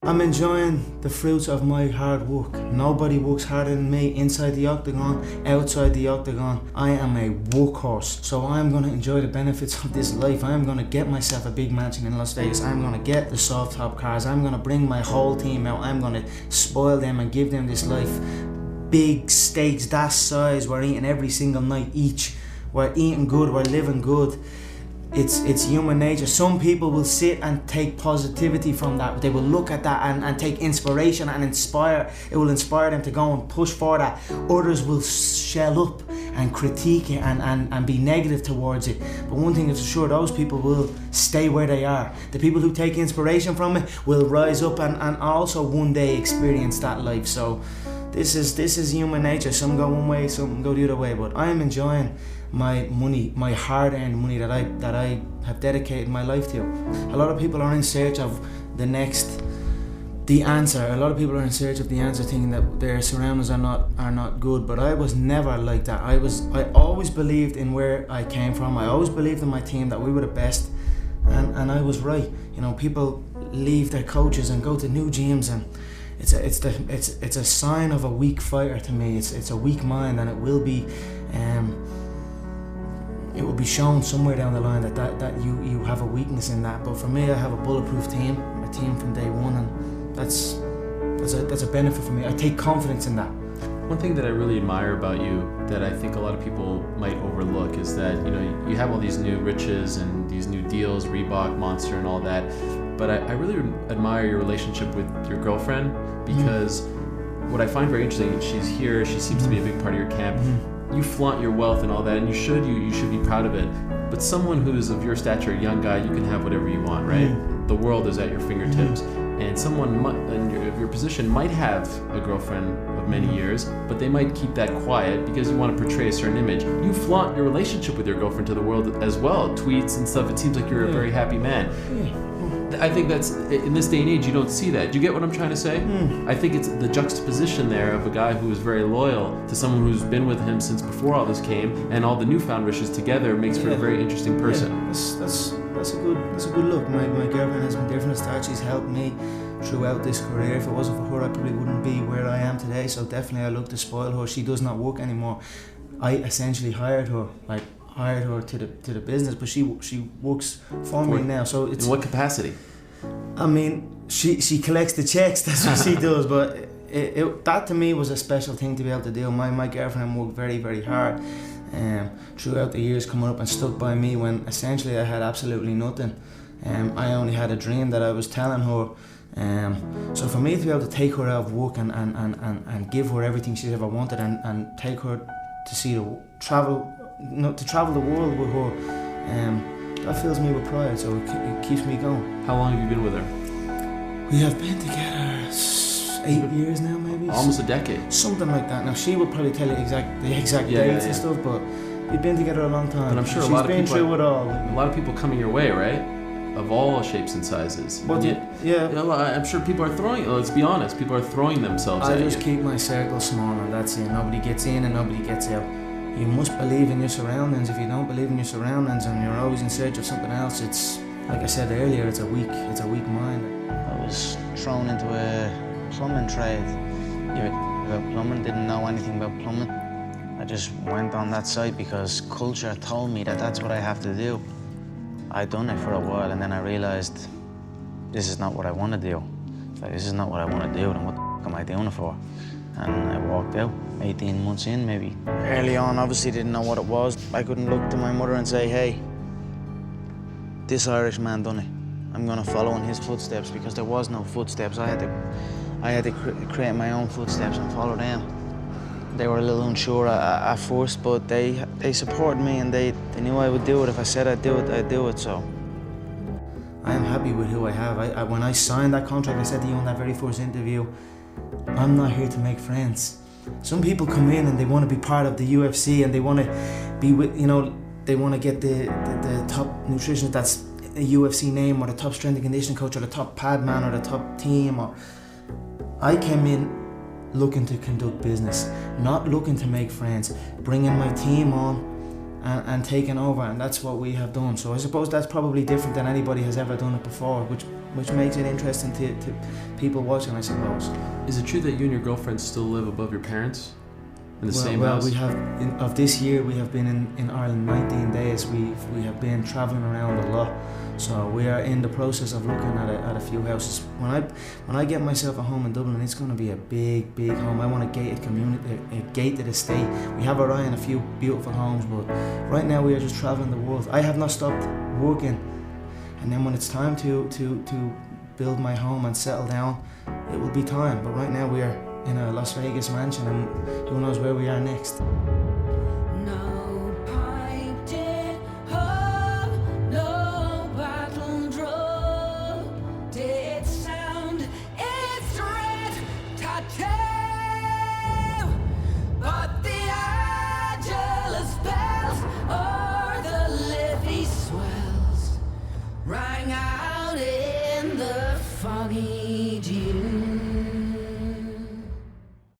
I'm enjoying the fruits of my hard work. Nobody works harder than me inside the octagon, outside the octagon. I am a workhorse, so I'm going to enjoy the benefits of this life. I'm going to get myself a big mansion in Las Vegas. I'm going to get the soft top cars. I'm going to bring my whole team out. I'm going to spoil them and give them this life. Big steaks that size, we're eating every single night each. We're eating good, we're living good. It's human nature. Some people will sit and take positivity from that. They will look at that and take inspiration and inspire. It will inspire them to go and push for that. Others will shell up and critique it and be negative towards it. But one thing is for sure, those people will stay where they are. The people who take inspiration from it will rise up and also one day experience that life. So this is human nature. Some go one way, some go the other way. But I am enjoying my money, my hard-earned money that I have dedicated my life to. A lot of people are in search of the answer. A lot of people are in search of the answer, thinking that their surroundings are not good. But I was never like that. I always believed in where I came from. I always believed in my team that we were the best, and I was right. You know, people leave their coaches and go to new gyms, and it's a sign of a weak fighter to me. It's a weak mind, and it will be shown somewhere down the line that you have a weakness in that. But for me, I have a bulletproof team, a team from day one, and that's a benefit for me. I take confidence in that. One thing that I really admire about you that I think a lot of people might overlook is that, you know, you have all these new riches and these new deals, Reebok, Monster, and all that. But I really admire your relationship with your girlfriend, because what I find very interesting, she's here, she seems to be a big part of your camp. You flaunt your wealth and all that, and you should be proud of it. But someone who's of your stature, a young guy, you can have whatever you want, right? The world is at your fingertips. And someone in your position might have a girlfriend of many years, but they might keep that quiet because you want to portray a certain image. You flaunt your relationship with your girlfriend to the world as well, tweets and stuff. It seems like you're a very happy man. I think that's, in this day and age, you don't see that. Do you get what I'm trying to say? I think it's the juxtaposition there of a guy who is very loyal to someone who's been with him since before all this came, and all the newfound riches together makes for a very interesting person. That's a good look. My girlfriend has been different as Thach. She's helped me throughout this career. If it wasn't for her, I probably wouldn't be where I am today. So definitely I look to spoil her. She does not work anymore. I essentially hired her to the business, but she works for me now. So it's, in what capacity? I mean, she collects the checks. That's what she does. But that to me was a special thing to be able to do. My girlfriend worked very, very hard throughout the years, coming up and stuck by me when essentially I had absolutely nothing. I only had a dream that I was telling her. So for me to be able to take her out of work and give her everything she's ever wanted and take her to travel the world with her, that fills me with pride, so it keeps me going. How long have you been with her? We have been together 8 years now, maybe. Almost a decade. Something like that. Now she will probably tell you the exact dates and stuff, but we've been together a long time. But I'm sure she's a lot of been people through it all. A lot of people coming your way, right? Of all shapes and sizes. But You know, I'm sure people are throwing. Let's be honest. People are throwing themselves at you. I just keep my circle small, and that's it. Nobody gets in and nobody gets out. You must believe in your surroundings. If you don't believe in your surroundings and you're always in search of something else, it's, like I said earlier, it's a weak mind. I was thrown into a plumbing trade. About plumbing, didn't know anything about plumbing. I just went on that site because culture told me that that's what I have to do. I'd done it for a while, and then I realized this is not what I want to do. It's like, this is not what I want to do, then what the f am I doing it for? And I walked out, 18 months in maybe. Early on, obviously didn't know what it was. I couldn't look to my mother and say, hey, this Irish man done it. I'm gonna follow in his footsteps, because there was no footsteps. I had to create my own footsteps and follow them. They were a little unsure at first, but they supported me, and they knew I would do it. If I said I'd do it, so. I am happy with who I have. When I signed that contract, I said to you in that very first interview, I'm not here to make friends. Some people come in and they want to be part of the UFC, and they want to be with, they want to get the top nutritionist that's a UFC name, or the top strength and conditioning coach, or the top pad man, or the top team. I came in looking to conduct business, not looking to make friends, bringing my team on and taking over, and that's what we have done. So I suppose that's probably different than anybody has ever done it before, which which makes it interesting to people watching, I suppose. Is it true that you and your girlfriend still live above your parents? In the same well, house? we have, of this year, we have been in Ireland 19 days. We have been travelling around a lot. So we are in the process of looking at a few houses. When I get myself a home in Dublin, it's going to be a big home. I want a gated community, a gated estate. We have our eye on a few beautiful homes, but right now we are just travelling the world. I have not stopped working, and then when it's time to build my home and settle down, it will be time. But right now we are in a Las Vegas mansion, and who knows where we are next.